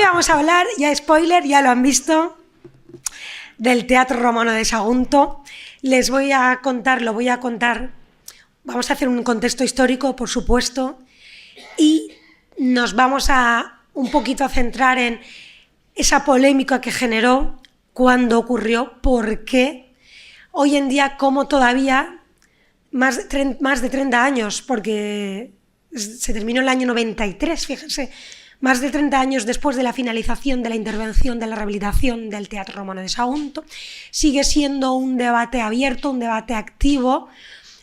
vamos a hablar, ya spoiler, ya lo han visto, del Teatro Romano de Sagunto. Les voy a contar, vamos a hacer un contexto histórico, por supuesto, y nos vamos a un poquito a centrar en esa polémica que generó, cuándo ocurrió, por qué, hoy en día, cómo todavía, más de 30 años, porque se terminó el año 93, fíjense, más de 30 años después de la finalización de la intervención de la rehabilitación del Teatro Romano de Sagunto, sigue siendo un debate abierto, un debate activo.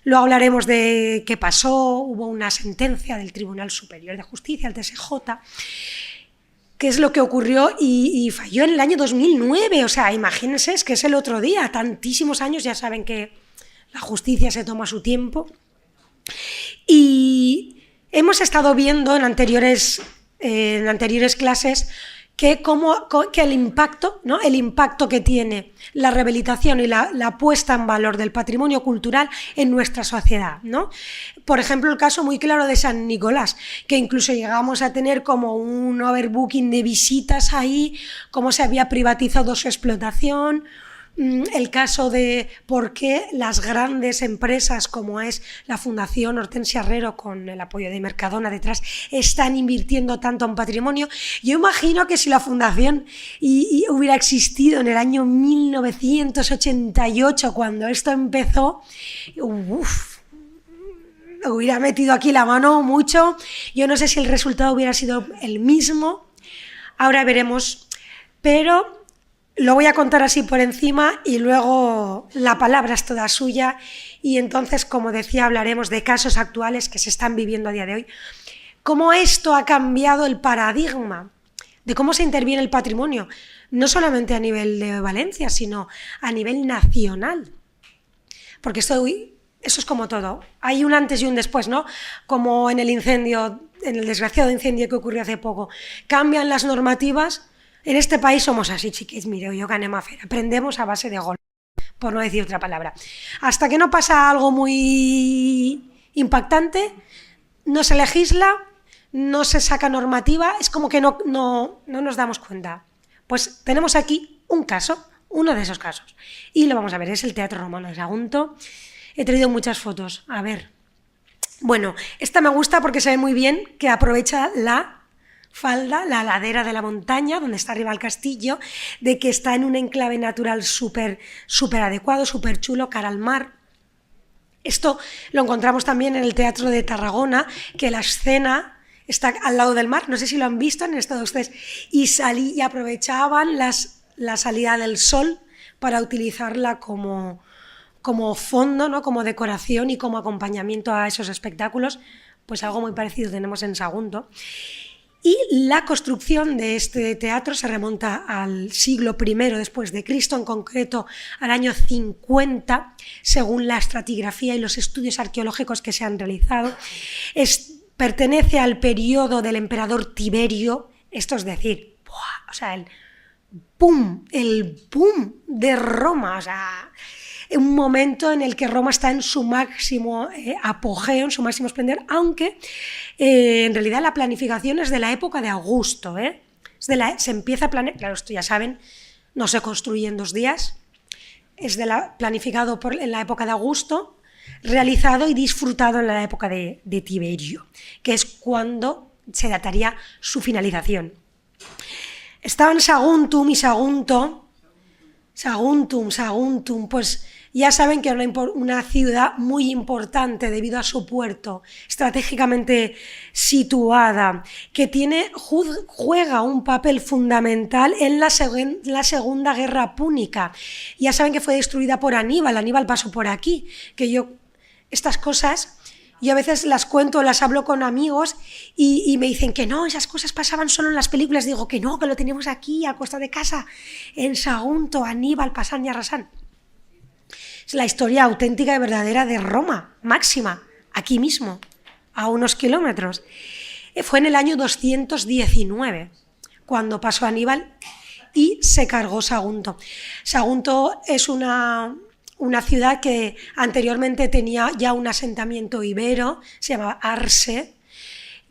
Luego hablaremos de qué pasó, hubo una sentencia del Tribunal Superior de Justicia, el TSJ, qué es lo que ocurrió y falló en el año 2009, o sea, imagínense, es que es el otro día, tantísimos años, ya saben que la justicia se toma su tiempo. Y hemos estado viendo en anteriores clases que el impacto, ¿no? El impacto que tiene la rehabilitación y la puesta en valor del patrimonio cultural en nuestra sociedad, ¿no? Por ejemplo, el caso muy claro de San Nicolás, que incluso llegamos a tener como un overbooking de visitas ahí, cómo se había privatizado su explotación. El caso de por qué las grandes empresas como es la Fundación Hortensia Herrero con el apoyo de Mercadona detrás están invirtiendo tanto en patrimonio. Yo imagino que si la fundación hubiera existido en el año 1988 cuando esto empezó, hubiera metido aquí la mano mucho. Yo no sé si el resultado hubiera sido el mismo, ahora veremos, pero lo voy a contar así por encima y luego la palabra es toda suya y entonces, como decía, hablaremos de casos actuales que se están viviendo a día de hoy. Cómo esto ha cambiado el paradigma de cómo se interviene el patrimonio, no solamente a nivel de Valencia, sino a nivel nacional. Porque eso es como todo. Hay un antes y un después, ¿no? Como en el desgraciado incendio que ocurrió hace poco. Cambian las normativas. En este país somos así, chiquis, mire, yo gané más, aprendemos a base de gol, por no decir otra palabra. Hasta que no pasa algo muy impactante, no se legisla, no se saca normativa, es como que no nos damos cuenta. Pues tenemos aquí un caso, uno de esos casos, y lo vamos a ver, es el Teatro Romano de Sagunto. He traído muchas fotos, a ver. Bueno, esta me gusta porque se ve muy bien que aprovecha la falda, la ladera de la montaña, donde está arriba el castillo, de que está en un enclave natural súper adecuado, súper chulo, cara al mar. Esto lo encontramos también en el Teatro de Tarragona, que la escena está al lado del mar, no sé si lo han visto, han estado ustedes, y aprovechaban la salida del sol para utilizarla como fondo, ¿no? Como decoración y como acompañamiento a esos espectáculos, pues algo muy parecido tenemos en Sagunto. Y la construcción de este teatro se remonta al siglo I después de Cristo, en concreto al año 50, según la estratigrafía y los estudios arqueológicos que se han realizado. Pertenece al periodo del emperador Tiberio, esto es decir, el boom de Roma, o sea, un momento en el que Roma está en su máximo apogeo, en su máximo esplendor, aunque en realidad la planificación es de la época de Augusto, se empieza a planear, claro, esto ya saben, no se construye en 2 días, es planificado en la época de Augusto, realizado y disfrutado en la época de Tiberio, que es cuando se dataría su finalización. Estaban Saguntum y Saguntum, pues ya saben que era una ciudad muy importante debido a su puerto, estratégicamente situada, que juega un papel fundamental en la Segunda Guerra Púnica. Ya saben que fue destruida por Aníbal pasó por aquí, estas cosas yo a veces las cuento, las hablo con amigos y me dicen que no, esas cosas pasaban solo en las películas. Digo que no, que lo tenemos aquí, a costa de casa, en Sagunto, Aníbal, pasán y arrasán. Es la historia auténtica y verdadera de Roma, máxima, aquí mismo, a unos kilómetros. Fue en el año 219, cuando pasó Aníbal y se cargó Sagunto. Sagunto es una ciudad que anteriormente tenía ya un asentamiento ibero, se llamaba Arse,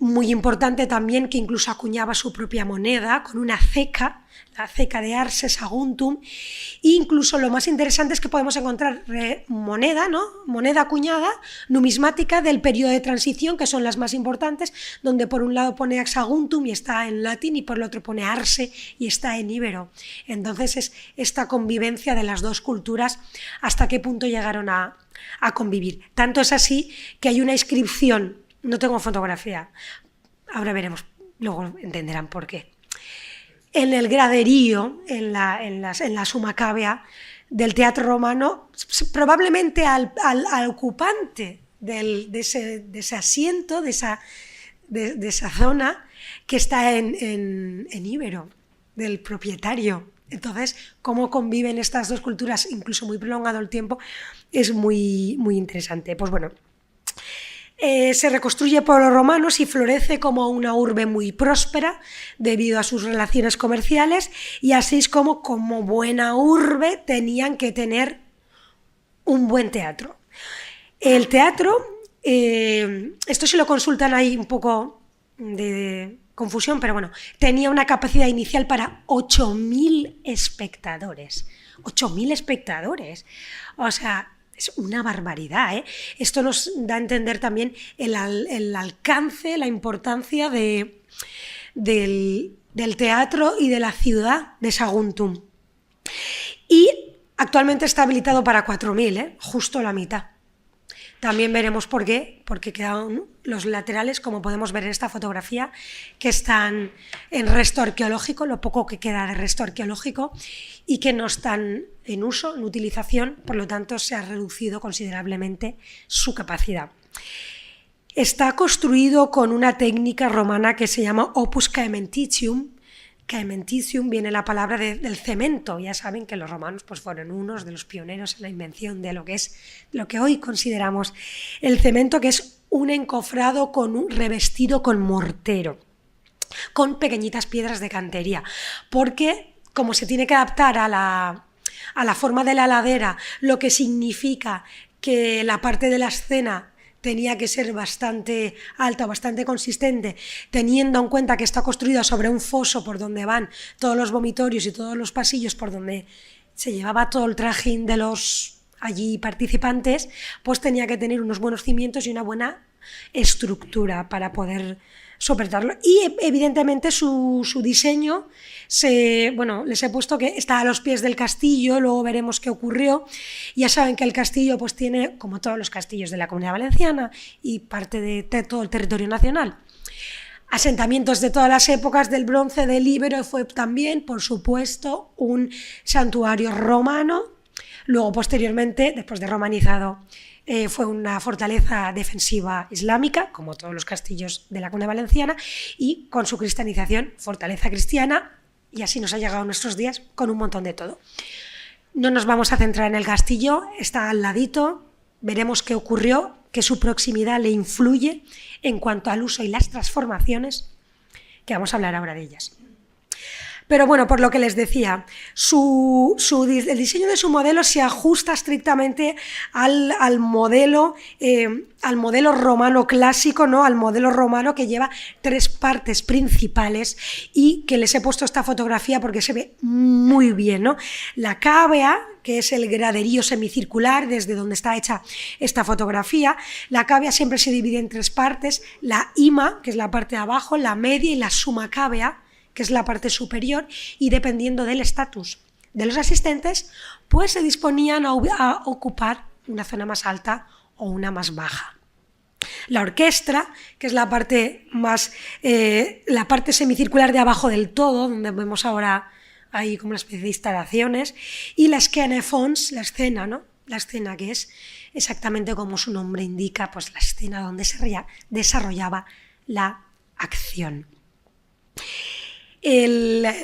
muy importante también, que incluso acuñaba su propia moneda con una ceca, la ceca de Arse Saguntum, e incluso lo más interesante es que podemos encontrar moneda, ¿no? Moneda acuñada, numismática del periodo de transición, que son las más importantes, donde por un lado pone Saguntum y está en latín, y por el otro pone Arse y está en íbero. Entonces es esta convivencia de las dos culturas, hasta qué punto llegaron a convivir. Tanto es así que hay una inscripción, no tengo fotografía, ahora veremos, luego entenderán por qué, en el graderío, en la Summa Cavea del Teatro Romano, probablemente al ocupante de ese asiento, de esa zona que está en íbero, del propietario. Entonces, cómo conviven estas dos culturas, incluso muy prolongado el tiempo, es muy, muy interesante. Pues bueno, se reconstruye por los romanos y florece como una urbe muy próspera debido a sus relaciones comerciales, y así es como buena urbe tenían que tener un buen teatro. El teatro, esto si lo consultan hay un poco de confusión, pero bueno, tenía una capacidad inicial para 8.000 espectadores. 8.000 espectadores. O sea, es una barbaridad, ¿eh? Esto nos da a entender también el alcance, la importancia del teatro y de la ciudad de Saguntum. Y actualmente está habilitado para 4.000, ¿eh? Justo la mitad. También veremos por qué, porque quedan los laterales, como podemos ver en esta fotografía, que están en resto arqueológico, lo poco que queda de resto arqueológico, y que no están en uso, en utilización, por lo tanto se ha reducido considerablemente su capacidad. Está construido con una técnica romana que se llama opus caementicium. Caementicium viene la palabra del cemento. Ya saben que los romanos pues, fueron unos de los pioneros en la invención de lo que hoy consideramos el cemento, que es un encofrado revestido con mortero, con pequeñitas piedras de cantería, porque como se tiene que adaptar a la forma de la ladera, lo que significa que la parte de la escena tenía que ser bastante alta, bastante consistente, teniendo en cuenta que está construida sobre un foso por donde van todos los vomitorios y todos los pasillos por donde se llevaba todo el trajín de los allí participantes, pues tenía que tener unos buenos cimientos y una buena estructura para poder soportarlo. Y evidentemente su diseño, les he puesto que está a los pies del castillo, luego veremos qué ocurrió. Ya saben que el castillo pues tiene, como todos los castillos de la Comunidad Valenciana y parte de todo el territorio nacional, asentamientos de todas las épocas del bronce, del íbero, fue también, por supuesto, un santuario romano. Luego, posteriormente, después de romanizado, fue una fortaleza defensiva islámica, como todos los castillos de la Comunidad Valenciana, y con su cristianización, fortaleza cristiana, y así nos ha llegado a nuestros días con un montón de todo. No nos vamos a centrar en el castillo, está al ladito, veremos qué ocurrió, que su proximidad le influye en cuanto al uso y las transformaciones, que vamos a hablar ahora de ellas. Pero bueno, por lo que les decía, el diseño de su modelo se ajusta estrictamente al modelo romano clásico, ¿no? Al modelo romano que lleva 3 partes principales, y que les he puesto esta fotografía porque se ve muy bien, ¿no? La cavea, que es el graderío semicircular desde donde está hecha esta fotografía. La cavea siempre se divide en 3 partes, la ima, que es la parte de abajo, la media, y la summa cavea, que es la parte superior, y dependiendo del estatus de los asistentes, pues se disponían a ocupar una zona más alta o una más baja. La orquestra, que es la parte semicircular de abajo del todo, donde vemos ahora ahí como una especie de instalaciones, y la scena fons, la escena, ¿no? La escena, que es exactamente como su nombre indica, pues la escena donde se desarrollaba la acción.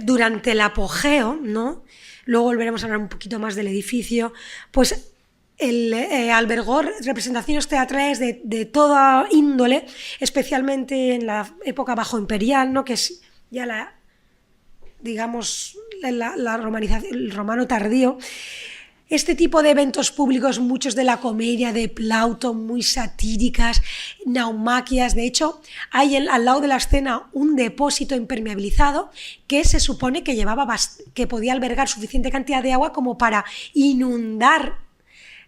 Durante el apogeo, ¿no? Luego volveremos a hablar un poquito más del edificio, pues albergó representaciones teatrales de toda índole, especialmente en la época bajo imperial, ¿no? Que es ya el romano tardío. Este tipo de eventos públicos, muchos de la comedia de Plauto, muy satíricas, naumaquias. De hecho, hay al lado de la escena un depósito impermeabilizado que se supone que que podía albergar suficiente cantidad de agua como para inundar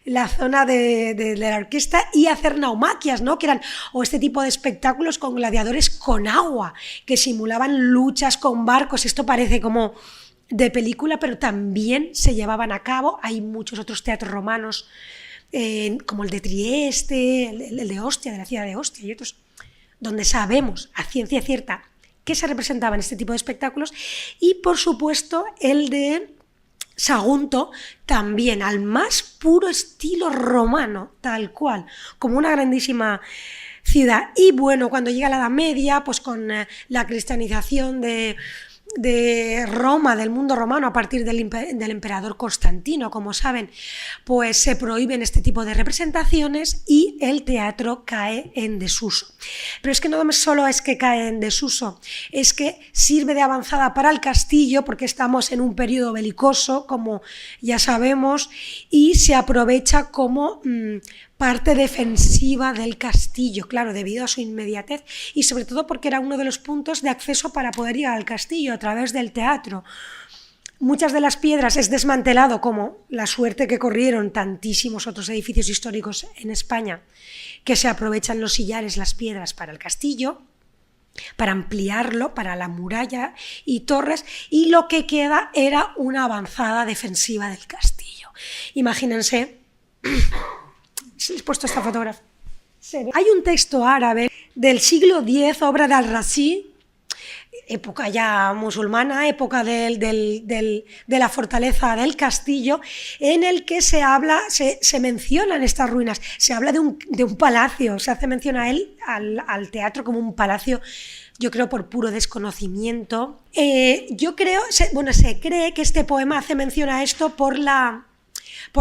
la zona de la orquesta y hacer naumaquias, ¿no? Que eran o este tipo de espectáculos con gladiadores con agua, que simulaban luchas con barcos. Esto parece como de película, pero también se llevaban a cabo. Hay muchos otros teatros romanos, como el de Trieste, el de Ostia, de la ciudad de Ostia, y otros, donde sabemos a ciencia cierta que se representaban este tipo de espectáculos. Y, por supuesto, el de Sagunto, también al más puro estilo romano, tal cual, como una grandísima ciudad. Y bueno, cuando llega la Edad Media, pues con la cristianización de Roma, del mundo romano, a partir del emperador Constantino, como saben, pues se prohíben este tipo de representaciones y el teatro cae en desuso. Pero es que no solo es que cae en desuso, es que sirve de avanzada para el castillo, porque estamos en un periodo belicoso, como ya sabemos, y se aprovecha como parte defensiva del castillo, claro, debido a su inmediatez y sobre todo porque era uno de los puntos de acceso para poder ir al castillo a través del teatro. Muchas de las piedras es desmantelado, como la suerte que corrieron tantísimos otros edificios históricos en España, que se aprovechan los sillares, las piedras para el castillo, para ampliarlo, para la muralla y torres, y lo que queda era una avanzada defensiva del castillo. Imagínense. Les he puesto esta fotografía. Hay un texto árabe del siglo X, obra de Al-Razi, época ya musulmana, época de la fortaleza del castillo, en el que se mencionan estas ruinas, se habla de un palacio, se hace mención a él, al teatro, como un palacio, yo creo por puro desconocimiento. Se cree que este poema hace mención a esto por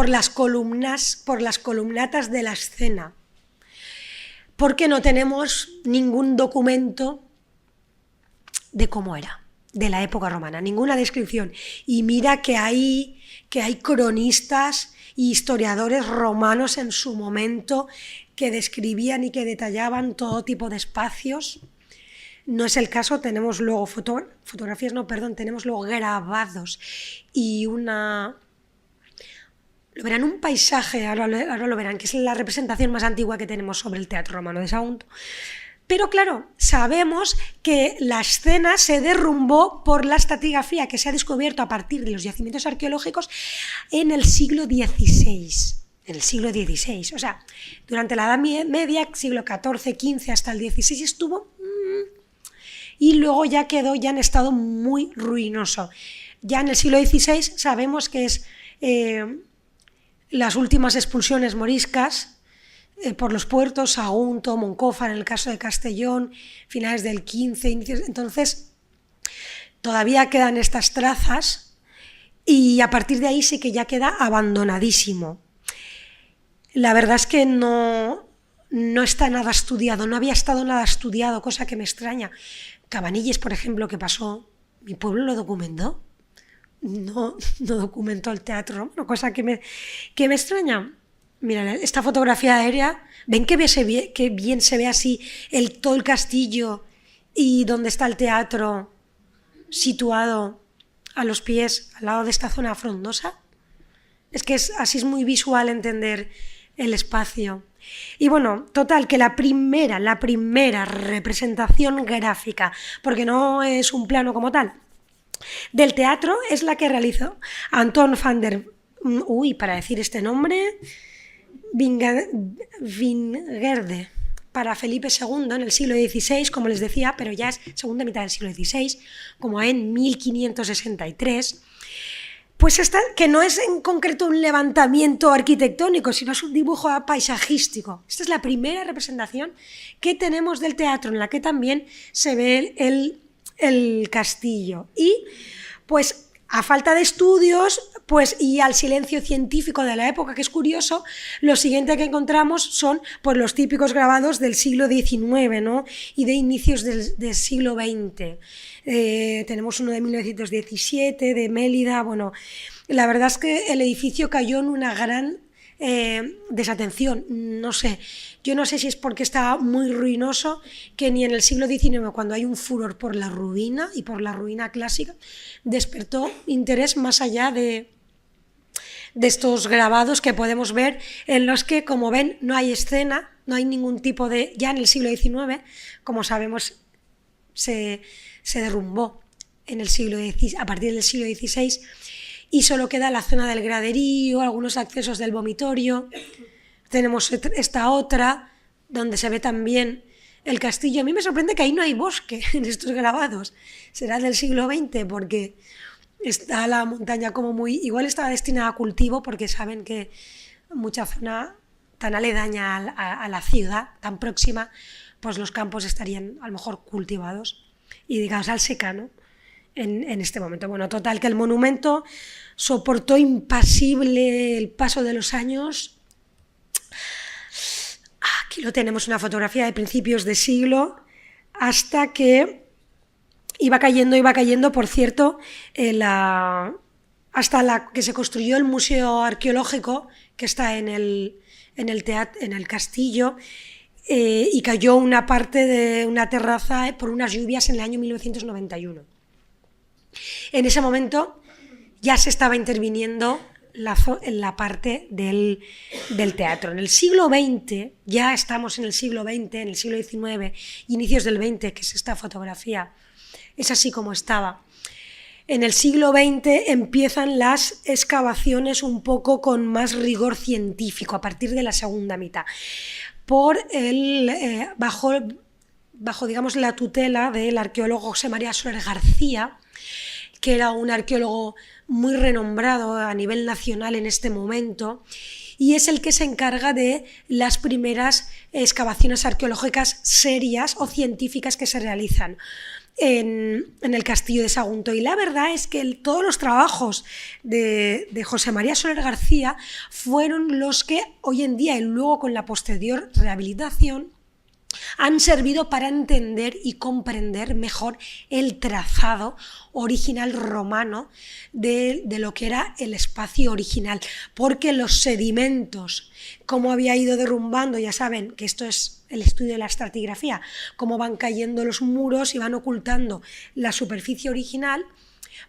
las columnatas de la escena, porque no tenemos ningún documento de cómo era, de la época romana, ninguna descripción. Y mira que hay cronistas y historiadores romanos en su momento que describían y que detallaban todo tipo de espacios. No es el caso, tenemos luego tenemos luego grabados y lo verán, un paisaje, ahora lo verán, que es la representación más antigua que tenemos sobre el teatro romano de Sagunto. Pero claro, sabemos que la escena se derrumbó por la estratigrafía que se ha descubierto a partir de los yacimientos arqueológicos en el siglo XVI. O sea, durante la Edad Media, siglo XIV, XV hasta el XVI estuvo, y luego ya quedó ya en estado muy ruinoso. Ya en el siglo XVI sabemos que es las últimas expulsiones moriscas por los puertos, Sagunto, Moncofa, en el caso de Castellón, finales del XV, entonces todavía quedan estas trazas y a partir de ahí sí que ya queda abandonadísimo. La verdad es que no está nada estudiado, no había estado nada estudiado, cosa que me extraña. Cabanilles, por ejemplo, ¿qué pasó? ¿Mi pueblo lo documentó? No documentó el teatro romano, cosa que me extraña. Mira, esta fotografía aérea, ¿ven qué bien se ve así todo el castillo y donde está el teatro situado a los pies, al lado de esta zona frondosa? Es que así es muy visual entender el espacio. Y bueno, total, que la primera representación gráfica, porque no es un plano como tal, del teatro es la que realizó Anton van der... para decir este nombre... Wingerde, para Felipe II en el siglo XVI, como les decía, pero ya es segunda mitad del siglo XVI, como en 1563. Pues que no es en concreto un levantamiento arquitectónico, sino es un dibujo paisajístico. Esta es la primera representación que tenemos del teatro, en la que también se ve el castillo. Y pues a falta de estudios y al silencio científico de la época, que es curioso, lo siguiente que encontramos son pues, los típicos grabados del siglo XIX, ¿no? Y de inicios del siglo XX. Tenemos uno de 1917, de Mélida, bueno, La verdad es que el edificio cayó en una gran desatención, no sé. Yo no sé si es porque estaba muy ruinoso, que ni en el siglo XIX, cuando hay un furor por la ruina y por la ruina clásica, despertó interés más allá de estos grabados que podemos ver, en los que, como ven, no hay escena, no hay ningún tipo de... Ya en el siglo XIX, como sabemos, se derrumbó en el siglo XVI, a partir del siglo XVI, y solo queda la zona del graderío, algunos accesos del vomitorio. Tenemos esta otra, donde se ve también el castillo. A mí me sorprende que ahí no hay bosque en estos grabados. Será del siglo XX, porque está la montaña como muy... Igual estaba destinada a cultivo, porque saben que mucha zona tan aledaña a la ciudad, tan próxima, pues los campos estarían a lo mejor cultivados y dedicados al secano en este momento. Bueno, total, que el monumento soportó impasible el paso de los años. Aquí lo tenemos, una fotografía de principios de siglo, hasta que iba cayendo, por cierto, hasta que se construyó el Museo Arqueológico, que está en el castillo, y cayó una parte de una terraza por unas lluvias en el año 1991. En ese momento ya se estaba interviniendo en la parte del teatro. En el siglo XX, ya estamos en el siglo XX, en el siglo XIX, inicios del XX, que es esta fotografía, es así como estaba. En el siglo XX empiezan las excavaciones un poco con más rigor científico, a partir de la segunda mitad, bajo digamos, la tutela del arqueólogo José María Soler García, que era un arqueólogo muy renombrado a nivel nacional en este momento, y es el que se encarga de las primeras excavaciones arqueológicas serias o científicas que se realizan en el castillo de Sagunto. Y la verdad es que todos los trabajos de José María Soler García fueron los que hoy en día, y luego con la posterior rehabilitación, han servido para entender y comprender mejor el trazado original romano de lo que era el espacio original, porque los sedimentos, cómo había ido derrumbando, ya saben que esto es el estudio de la estratigrafía, cómo van cayendo los muros y van ocultando la superficie original,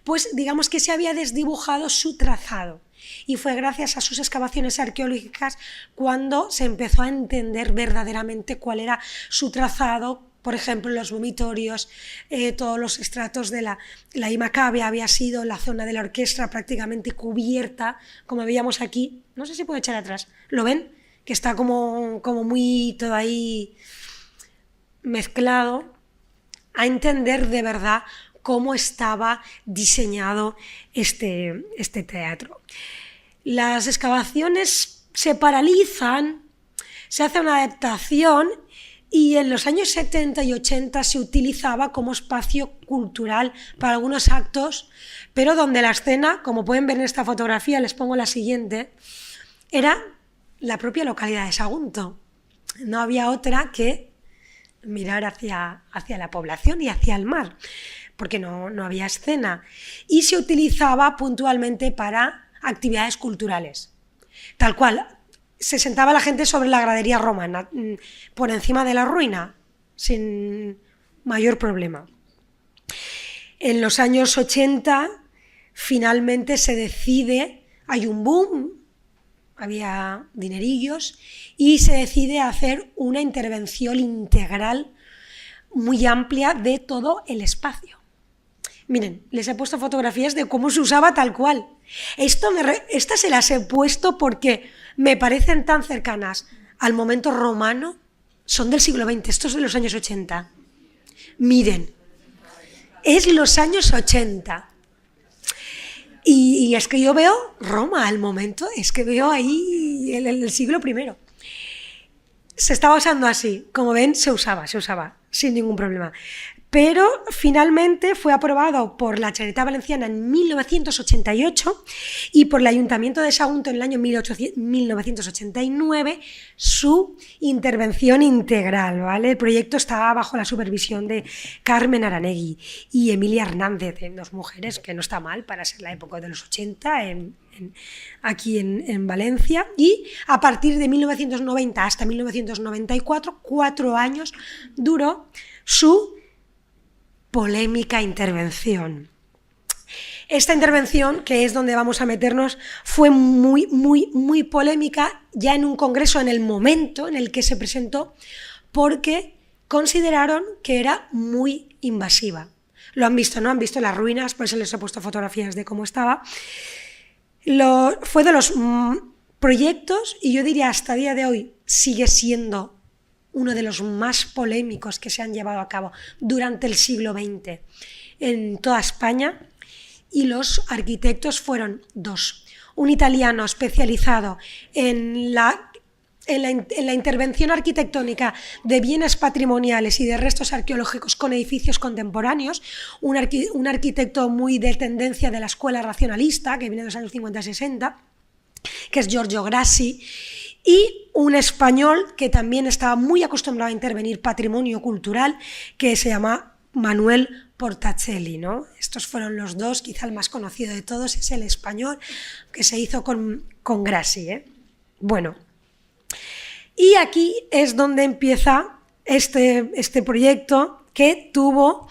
pues digamos que se había desdibujado su trazado. Y fue gracias a sus excavaciones arqueológicas cuando se empezó a entender verdaderamente cuál era su trazado. Por ejemplo, los vomitorios, todos los estratos de la Ima Cave había sido la zona de la orquesta prácticamente cubierta, como veíamos aquí. No sé si puedo echar atrás. ¿Lo ven? Que está como muy todo ahí mezclado. A entender de verdad cómo estaba diseñado este teatro. Las excavaciones se paralizan, se hace una adaptación, y en los años 70 y 80 se utilizaba como espacio cultural para algunos actos, pero donde la escena, como pueden ver en esta fotografía, les pongo la siguiente, era la propia localidad de Sagunto. No había otra que mirar hacia la población y hacia el mar, porque no había escena, y se utilizaba puntualmente para actividades culturales. Tal cual, se sentaba la gente sobre la gradería romana, por encima de la ruina, sin mayor problema. En los años 80, finalmente se decide, hay un boom, había dinerillos, y se decide hacer una intervención integral muy amplia de todo el espacio. Miren, les he puesto fotografías de cómo se usaba tal cual. Estas se las he puesto porque me parecen tan cercanas al momento romano. Son del siglo XX, estos de los años 80. Miren, es los años 80. Y es que yo veo Roma al momento, es que veo ahí el siglo I. Se estaba usando así, como ven, se usaba. sin ningún problema. Pero finalmente fue aprobado por la Generalitat Valenciana en 1988 y por el Ayuntamiento de Sagunto en el año 1989 su intervención integral, ¿vale? El proyecto estaba bajo la supervisión de Carmen Aranegui y Emilia Hernández, dos mujeres que no está mal para ser la época de los 80 aquí en Valencia, y a partir de 1990 hasta 1994, 4 años duró su polémica intervención. Esta intervención, que es donde vamos a meternos, fue muy polémica ya en un congreso, en el momento en el que se presentó, porque consideraron que era muy invasiva. Lo han visto, ¿no? Han visto las ruinas, por eso les he puesto fotografías de cómo estaba. Fue de los proyectos, y yo diría hasta el día de hoy sigue siendo uno de los más polémicos que se han llevado a cabo durante el siglo XX en toda España, y los arquitectos fueron dos. Un italiano especializado en la intervención arquitectónica de bienes patrimoniales y de restos arqueológicos con edificios contemporáneos, un arquitecto muy de tendencia de la escuela racionalista, que viene de los años 50 y 60, que es Giorgio Grassi, y un español que también estaba muy acostumbrado a intervenir patrimonio cultural, que se llama Manuel Portacelli, ¿no? Estos fueron los dos, quizá el más conocido de todos es el español, que se hizo con Grassi, ¿eh? Bueno, y aquí es donde empieza este proyecto, que tuvo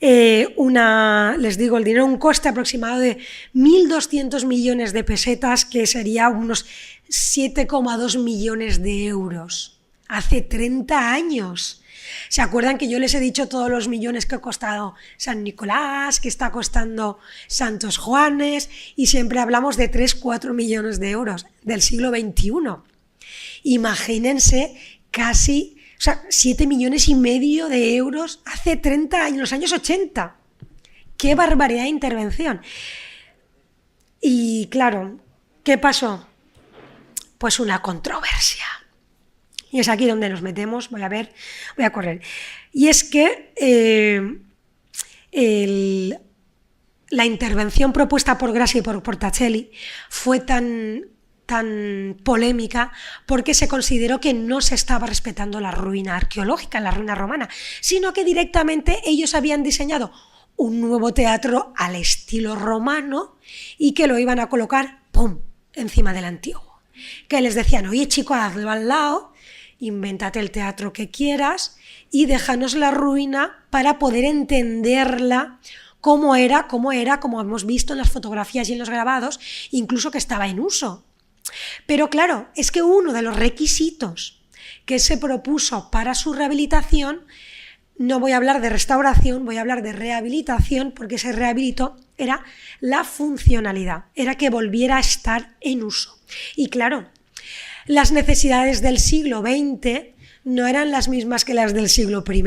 les digo el dinero, un coste aproximado de 1.200 millones de pesetas, que sería unos 7,2 millones de euros. Hace 30 años. ¿Se acuerdan que yo les he dicho todos los millones que ha costado San Nicolás, que está costando Santos Juanes? Y siempre hablamos de 3-4 millones de euros del siglo XXI. Imagínense casi... O sea, 7,5 millones de euros hace 30 años, los años 80. ¡Qué barbaridad de intervención! Y claro, ¿qué pasó? Pues una controversia. Y es aquí donde nos metemos, voy a correr. Y es que la intervención propuesta por Grassi y por Portacelli fue tan polémica porque se consideró que no se estaba respetando la ruina arqueológica, la ruina romana, sino que directamente ellos habían diseñado un nuevo teatro al estilo romano y que lo iban a colocar, ¡pum!, encima del antiguo. Que les decían, oye chico, hazlo al lado, invéntate el teatro que quieras y déjanos la ruina para poder entenderla como hemos visto en las fotografías y en los grabados, incluso que estaba en uso. Pero claro, es que uno de los requisitos que se propuso para su rehabilitación, no voy a hablar de restauración, voy a hablar de rehabilitación, porque se rehabilitó, era la funcionalidad, era que volviera a estar en uso. Y claro, las necesidades del siglo XX no eran las mismas que las del siglo I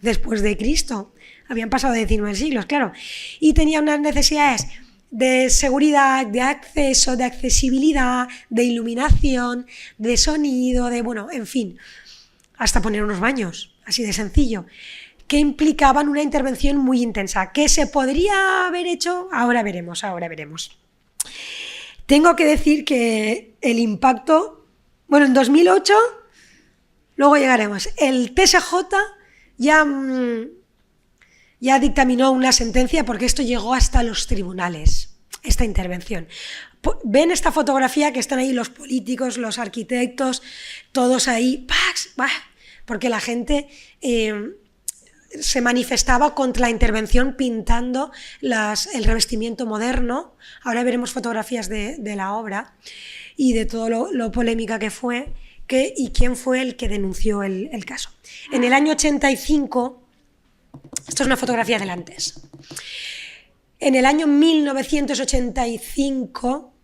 después de Cristo. Habían pasado 19 siglos, claro. Y tenía unas necesidades de seguridad, de acceso, de accesibilidad, de iluminación, de sonido, en fin, hasta poner unos baños, así de sencillo, que implicaban una intervención muy intensa. ¿Qué se podría haber hecho? Ahora veremos. Tengo que decir que el impacto, en 2008, luego llegaremos, el TSJ ya dictaminó una sentencia porque esto llegó hasta los tribunales, esta intervención. Ven esta fotografía que están ahí los políticos, los arquitectos, todos ahí, porque la gente se manifestaba contra la intervención pintando el revestimiento moderno. Ahora veremos fotografías de la obra y de todo lo polémica que fue y quién fue el que denunció el caso. En el año 85, esto es una fotografía del antes. En el año 1985,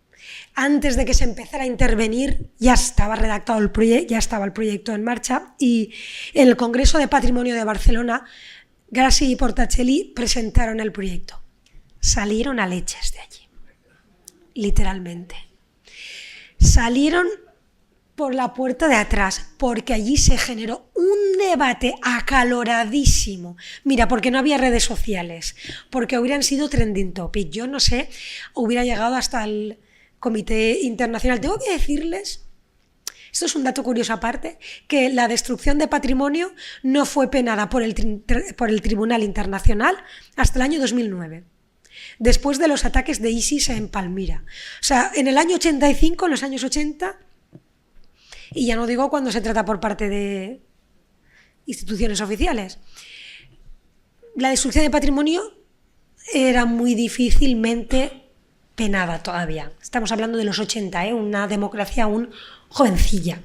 antes de que se empezara a intervenir, ya estaba redactado el proyecto en marcha, y en el Congreso de Patrimonio de Barcelona, Grassi y Portacelli presentaron el proyecto. Salieron a leches de allí, literalmente. Salieron por la puerta de atrás, porque allí se generó un debate acaloradísimo. Mira, porque no había redes sociales, porque hubieran sido trending topic. Yo no sé, hubiera llegado hasta el Comité Internacional. Tengo que decirles, esto es un dato curioso aparte, que la destrucción de patrimonio no fue penada por el Tribunal Internacional hasta el año 2009. Después de los ataques de ISIS en Palmira. O sea, en el año 85, en los años 80, y ya no digo cuando se trata por parte de instituciones oficiales, la destrucción de patrimonio era muy difícilmente penada todavía. Estamos hablando de los 80, una democracia aún jovencilla.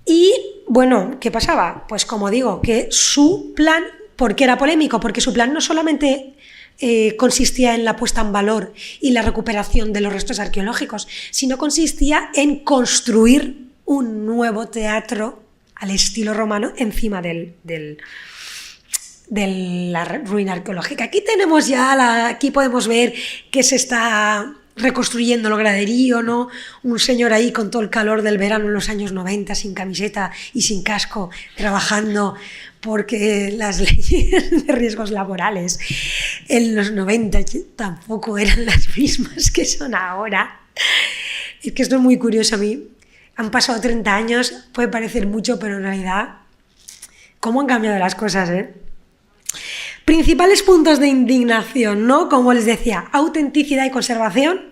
Y, bueno, ¿qué pasaba? Pues como digo, que su plan, ¿por qué era polémico? Porque su plan no solamente consistía en la puesta en valor y la recuperación de los restos arqueológicos, sino consistía en construir un nuevo teatro al estilo romano encima de la ruina arqueológica. Aquí tenemos ya, aquí podemos ver que se está reconstruyendo el graderío, ¿no? Un señor ahí con todo el calor del verano en los años 90, sin camiseta y sin casco, trabajando porque las leyes de riesgos laborales en los 90 tampoco eran las mismas que son ahora. Es que esto es muy curioso a mí. Han pasado 30 años, puede parecer mucho, pero en realidad, ¿cómo han cambiado las cosas, Principales puntos de indignación, ¿no? Como les decía, autenticidad y conservación,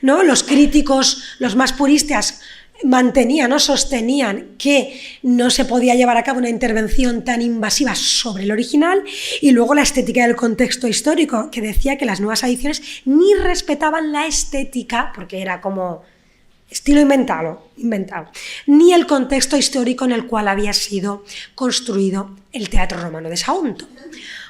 ¿no? Los críticos, los más puristas, mantenían o sostenían que no se podía llevar a cabo una intervención tan invasiva sobre el original, y luego la estética del contexto histórico, que decía que las nuevas ediciones ni respetaban la estética, porque era como estilo inventado, ni el contexto histórico en el cual había sido construido el teatro romano de Sagunto.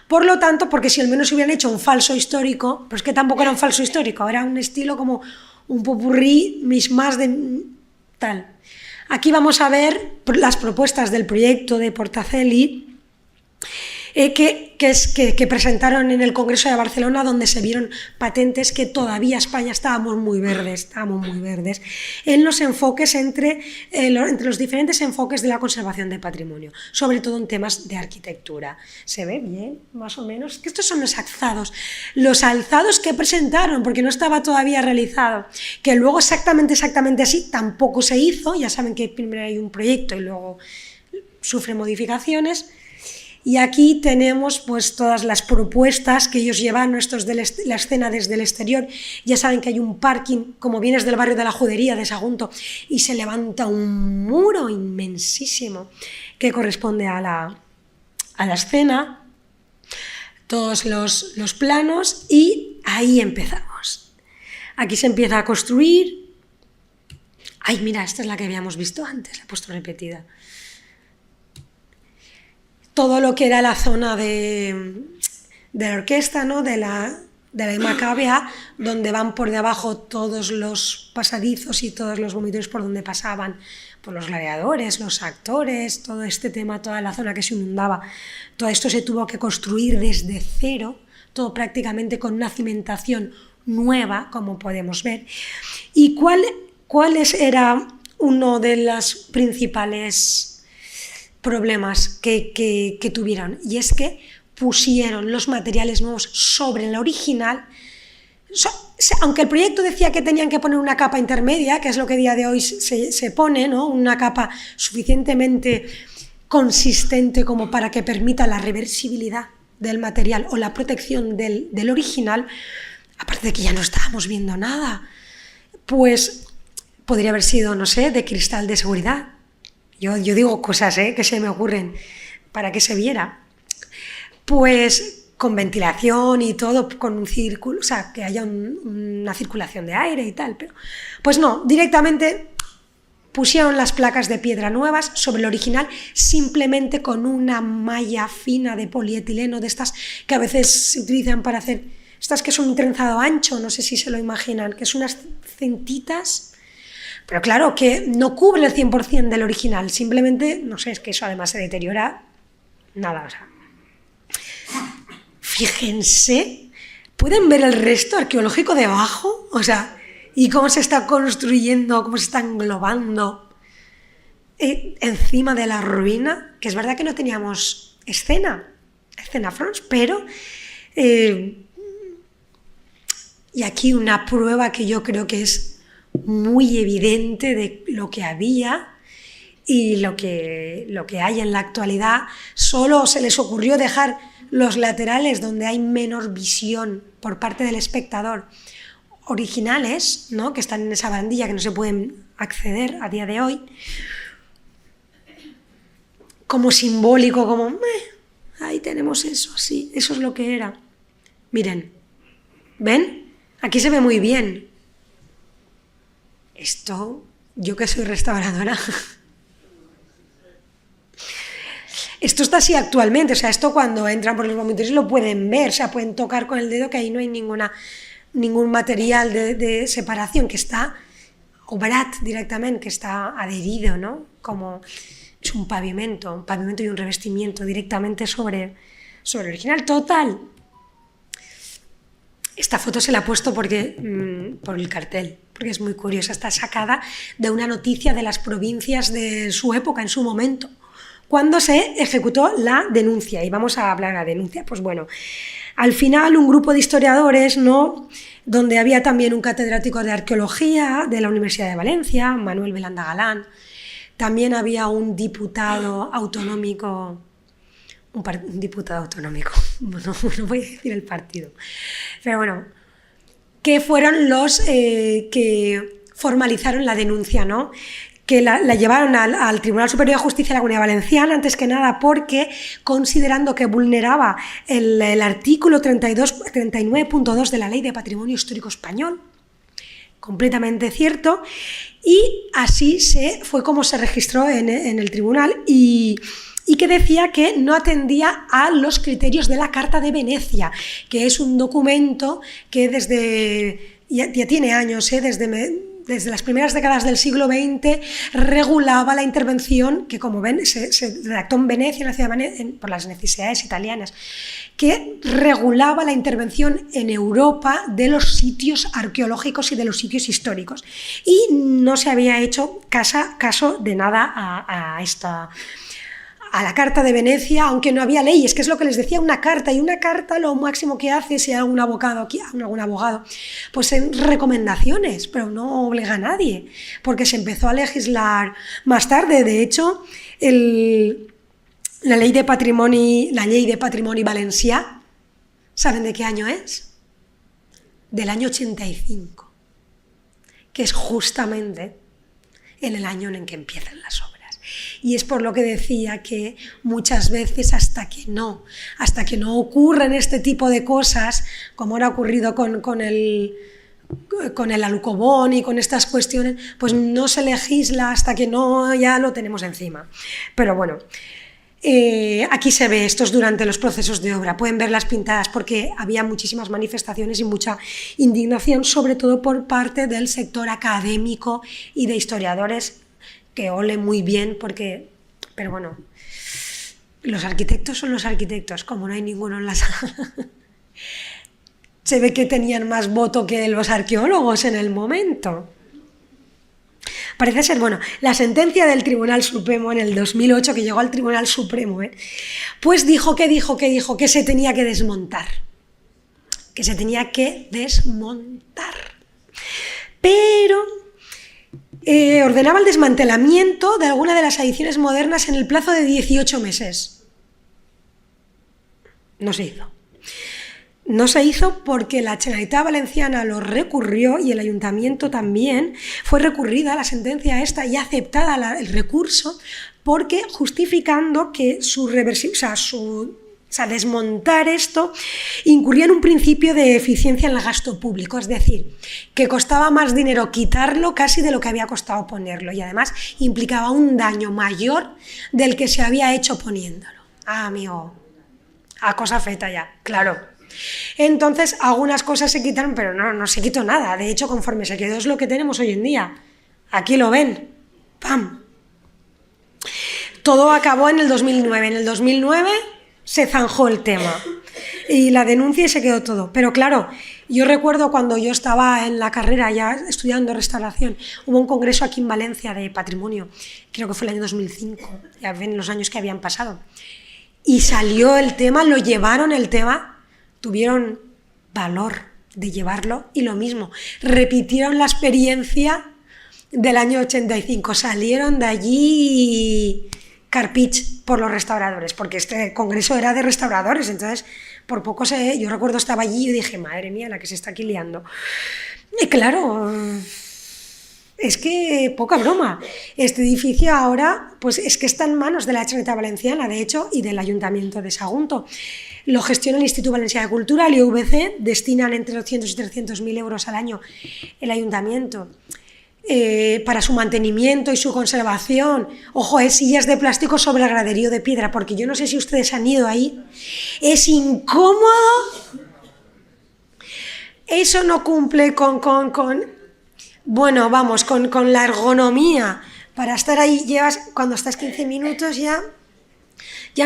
Por lo tanto, porque si al menos hubieran hecho un falso histórico, pues que tampoco era un falso histórico, era un estilo como un popurrí, mismas de tal. Aquí vamos a ver las propuestas del proyecto de Portacelli que presentaron en el Congreso de Barcelona, donde se vieron patentes que todavía España estábamos muy verdes en los enfoques entre los diferentes enfoques de la conservación de patrimonio, sobre todo en temas de arquitectura. ¿Se ve bien? Más o menos. Que estos son los alzados que presentaron, porque no estaba todavía realizado, que luego exactamente así tampoco se hizo. Ya saben que primero hay un proyecto y luego sufre modificaciones. Y aquí tenemos pues todas las propuestas que ellos llevan, estos de la escena desde el exterior. Ya saben que hay un parking, como vienes del barrio de la Judería de Sagunto, y se levanta un muro inmensísimo que corresponde a la escena, todos los planos, y ahí empezamos. Aquí se empieza a construir. Ay, mira, esta es la que habíamos visto antes, la he puesto repetida. Todo lo que era la zona de la orquesta, ¿no? de la Macabea, donde van por debajo todos los pasadizos y todos los vomitorios por donde pasaban por los gladiadores, los actores, todo este tema, toda la zona que se inundaba. Todo esto se tuvo que construir desde cero, todo prácticamente con una cimentación nueva, como podemos ver. ¿Y cuáles era uno de los principales problemas que tuvieron? Y es que pusieron los materiales nuevos sobre el original. Aunque el proyecto decía que tenían que poner una capa intermedia, que es lo que a día de hoy se pone, ¿no? Una capa suficientemente consistente como para que permita la reversibilidad del material o la protección del original, aparte de que ya no estábamos viendo nada, pues podría haber sido, no sé, de cristal de seguridad. Yo digo cosas que se me ocurren para que se viera. Pues con ventilación y todo, con un círculo, o sea, que haya una circulación de aire y tal. Pero, pues no, directamente pusieron las placas de piedra nuevas sobre el original, simplemente con una malla fina de polietileno, de estas que a veces se utilizan para hacer, estas que son un trenzado ancho, no sé si se lo imaginan, que son unas cintitas. Pero claro, que no cubre el 100% del original, simplemente, no sé, es que eso además se deteriora, nada, o sea. Fíjense, ¿pueden ver el resto arqueológico debajo? O sea, y cómo se está construyendo, cómo se está englobando encima de la ruina, que es verdad que no teníamos escena fronts, pero y aquí una prueba que yo creo que es muy evidente de lo que había y lo que hay en la actualidad. Solo se les ocurrió dejar los laterales donde hay menor visión por parte del espectador originales, ¿no?, que están en esa barandilla que no se pueden acceder a día de hoy, como simbólico, como ahí tenemos eso, sí, eso es lo que era. Miren, ¿ven? Aquí se ve muy bien. Esto, yo que soy restauradora, esto está así actualmente, o sea, esto cuando entran por los monitores lo pueden ver, o sea, pueden tocar con el dedo que ahí no hay ningún material de separación, que está obrat directamente, que está adherido, ¿no? Como es un pavimento y un revestimiento directamente sobre el original. Total. Esta foto se la he puesto por el cartel, porque es muy curiosa, está sacada de una noticia de las provincias de su época, en su momento, cuando se ejecutó la denuncia, y vamos a hablar de la denuncia. Pues bueno, al final un grupo de historiadores, ¿no?, donde había también un catedrático de arqueología de la Universidad de Valencia, Manuel Belanda Galán, también había un diputado autonómico, no voy a decir el partido, pero bueno, que fueron los que formalizaron la denuncia, ¿no?, que la llevaron al Tribunal Superior de Justicia de la Comunidad Valenciana, antes que nada porque, considerando que vulneraba el artículo 39.2 de la Ley de Patrimonio Histórico Español, completamente cierto, y así fue como se registró en el tribunal, y que decía que no atendía a los criterios de la Carta de Venecia, que es un documento que ya tiene años, desde las primeras décadas del siglo XX, regulaba la intervención, que como ven se redactó en Venecia, en la ciudad de Venecia, por las necesidades italianas, que regulaba la intervención en Europa de los sitios arqueológicos y de los sitios históricos. Y no se había hecho caso de nada a la Carta de Venecia, aunque no había leyes, que es lo que les decía una carta, y una carta lo máximo que hace, si hay algún abogado, pues en recomendaciones, pero no obliga a nadie, porque se empezó a legislar más tarde. De hecho, la Ley de Patrimoni Valencià, ¿saben de qué año es? Del año 85, que es justamente en el año en el que empiezan las obras. Y es por lo que decía que muchas veces hasta que no ocurren este tipo de cosas, como ahora ha ocurrido con el Alucobón y con estas cuestiones, pues no se legisla hasta que no ya lo tenemos encima. Pero bueno, aquí se ve, esto es durante los procesos de obra, pueden ver las pintadas, porque había muchísimas manifestaciones y mucha indignación, sobre todo por parte del sector académico y de historiadores, que ole muy bien, pero bueno, los arquitectos son los arquitectos, como no hay ninguno en la sala. Se ve que tenían más voto que los arqueólogos en el momento. Parece ser, bueno, la sentencia del Tribunal Supremo en el 2008, que llegó al Tribunal Supremo, pues dijo que se tenía que desmontar. Pero ordenaba el desmantelamiento de alguna de las adiciones modernas en el plazo de 18 meses. No se hizo porque la Generalitat Valenciana lo recurrió, y el Ayuntamiento también. Fue recurrida la sentencia esta y aceptada el recurso, porque justificando que desmontar esto incurría en un principio de eficiencia en el gasto público, es decir, que costaba más dinero quitarlo casi de lo que había costado ponerlo, y además implicaba un daño mayor del que se había hecho poniéndolo. Amigo, a cosa feta ya, claro. Entonces algunas cosas se quitaron, pero no se quitó nada. De hecho, conforme se quedó es lo que tenemos hoy en día. Aquí lo ven, ¡pam! Todo acabó en el 2009. En el 2009 se zanjó el tema. Y la denuncia y se quedó todo. Pero claro, yo recuerdo cuando yo estaba en la carrera ya estudiando restauración, hubo un congreso aquí en Valencia de patrimonio, creo que fue el año 2005, ya ven los años que habían pasado. Y salió el tema, lo llevaron el tema, tuvieron valor de llevarlo y lo mismo, repitieron la experiencia del año 85, salieron de allí carpich por los restauradores, porque este congreso era de restauradores, entonces por poco yo recuerdo estaba allí y dije, madre mía, la que se está aquí liando. Y claro, es que poca broma, este edificio ahora pues es que está en manos de la Generalitat Valenciana, de hecho, y del Ayuntamiento de Sagunto. Lo gestiona el Instituto Valencià de Cultura, el IVC, destinan entre 200 y 300.000 euros al año el Ayuntamiento para su mantenimiento y su conservación. Ojo, sillas de plástico sobre el graderío de piedra, porque yo no sé si ustedes han ido ahí. Es incómodo. Eso no cumple con la ergonomía. Para estar ahí, cuando estás 15 minutos ya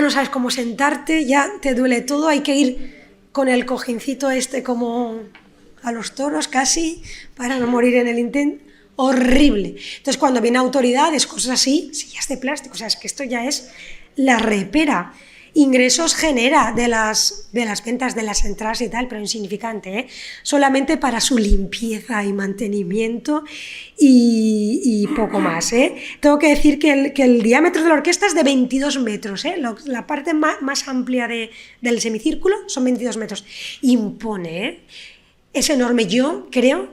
no sabes cómo sentarte, ya te duele todo, hay que ir con el cojincito como a los toros casi, para no morir en el intento. Horrible. Entonces cuando vienen autoridades, cosas así, sillas de plástico, o sea, es que esto ya es la repera. Ingresos genera de las ventas de las entradas y tal, pero insignificante, ¿eh? Solamente para su limpieza y mantenimiento y poco más, ¿eh? Tengo que decir que el diámetro de la orquesta es de 22 metros, ¿eh? La parte más amplia del semicírculo son 22 metros. Impone, ¿eh? Es enorme. Yo creo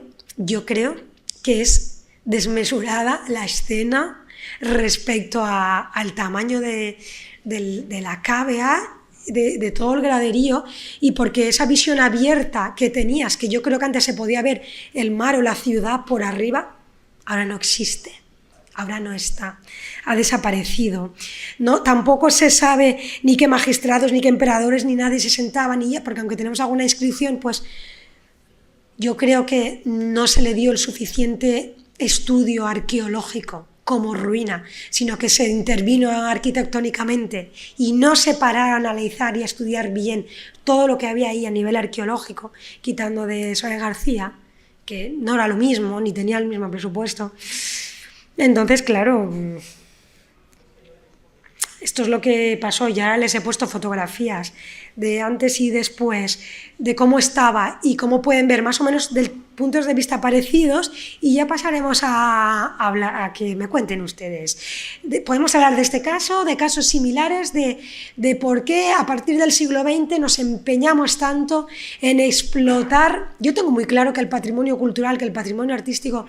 que es desmesurada la escena respecto al tamaño de la cavea, de todo el graderío, y porque esa visión abierta que tenías, que yo creo que antes se podía ver el mar o la ciudad por arriba, ahora no existe, ahora no está, ha desaparecido, ¿no? Tampoco se sabe ni qué magistrados, ni qué emperadores, ni nadie se sentaban, porque aunque tenemos alguna inscripción, pues yo creo que no se le dio el suficiente estudio arqueológico como ruina, sino que se intervino arquitectónicamente y no se pararon a analizar y a estudiar bien todo lo que había ahí a nivel arqueológico, quitando de Soler García, que no era lo mismo, ni tenía el mismo presupuesto. Entonces, claro, esto es lo que pasó. Ya les he puesto fotografías de antes y después, de cómo estaba y cómo pueden ver más o menos de puntos de vista parecidos, y ya pasaremos a que me cuenten ustedes. Podemos hablar de este caso, de casos similares, de por qué a partir del siglo XX nos empeñamos tanto en explotar. Yo tengo muy claro que el patrimonio cultural, que el patrimonio artístico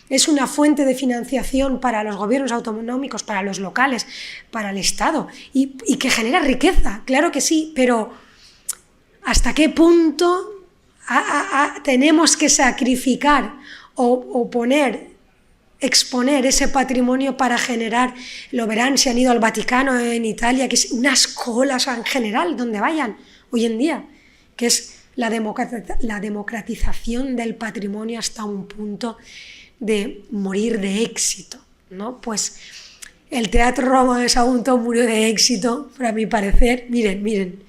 es una fuente de financiación para los gobiernos autonómicos, para los locales, para el Estado, y que genera riqueza, claro que sí, pero ¿hasta qué punto tenemos que sacrificar o exponer ese patrimonio para generar? Lo verán si han ido al Vaticano, en Italia, que es unas colas en general, donde vayan hoy en día, que es la democratización del patrimonio hasta un punto de morir de éxito, ¿no? Pues el Teatro Roma de Sagunto murió de éxito, para mi parecer. Miren.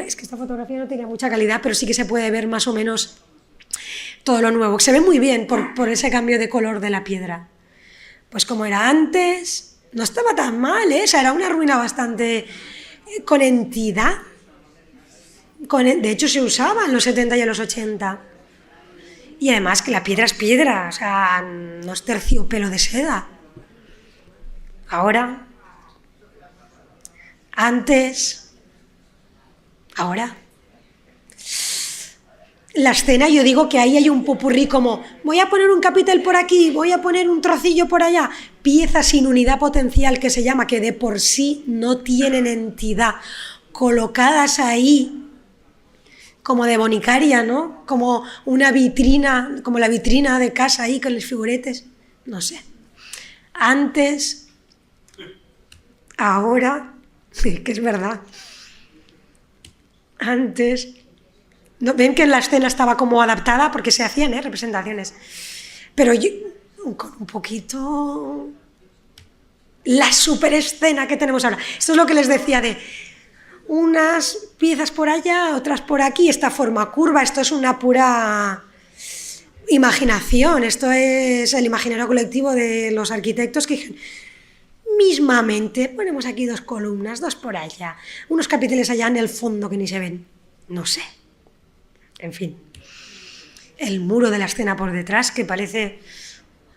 Es que esta fotografía no tiene mucha calidad, pero sí que se puede ver más o menos todo lo nuevo. Se ve muy bien por ese cambio de color de la piedra. Pues como era antes, no estaba tan mal, ¿eh? O sea, era una ruina bastante con entidad. De hecho, se usaba en los 70 y en los 80. Y además que la piedra es piedra, o sea, no es terciopelo de seda. Ahora, antes, ahora. La escena, yo digo que ahí hay un popurrí como, voy a poner un capitel por aquí, voy a poner un trocillo por allá, piezas sin unidad potencial, que se llama, que de por sí no tienen entidad, colocadas ahí como de bonicaria, ¿no? Como una vitrina, como la vitrina de casa ahí con los figuretes, no sé. Antes, ahora, que es verdad, antes, ¿no? Ven que en la escena estaba como adaptada porque se hacían representaciones, pero yo, con un poquito la superescena que tenemos ahora. Esto es lo que les decía de unas piezas por allá, otras por aquí, esta forma curva, esto es una pura imaginación, esto es el imaginario colectivo de los arquitectos que dijeron, mismamente ponemos aquí 2 columnas, 2 por allá, unos capiteles allá en el fondo que ni se ven, no sé, en fin. El muro de la escena por detrás que parece...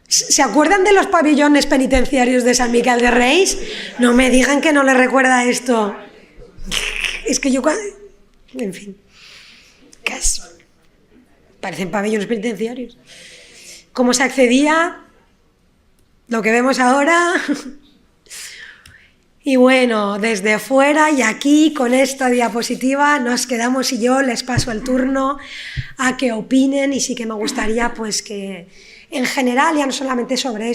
¿Se acuerdan de los pabellones penitenciarios de San Miquel de Reis? No me digan que no les recuerda esto. Es que yo... En fin. Parecen pabellones penitenciarios. ¿Cómo se accedía? Lo que vemos ahora. Y bueno, desde fuera y aquí con esta diapositiva nos quedamos y yo les paso el turno a que opinen y sí que me gustaría pues que en general, ya no solamente sobre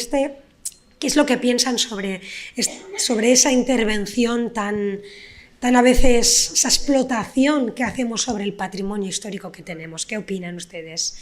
qué es lo que piensan sobre esa intervención tan a veces, esa explotación que hacemos sobre el patrimonio histórico que tenemos. ¿Qué opinan ustedes?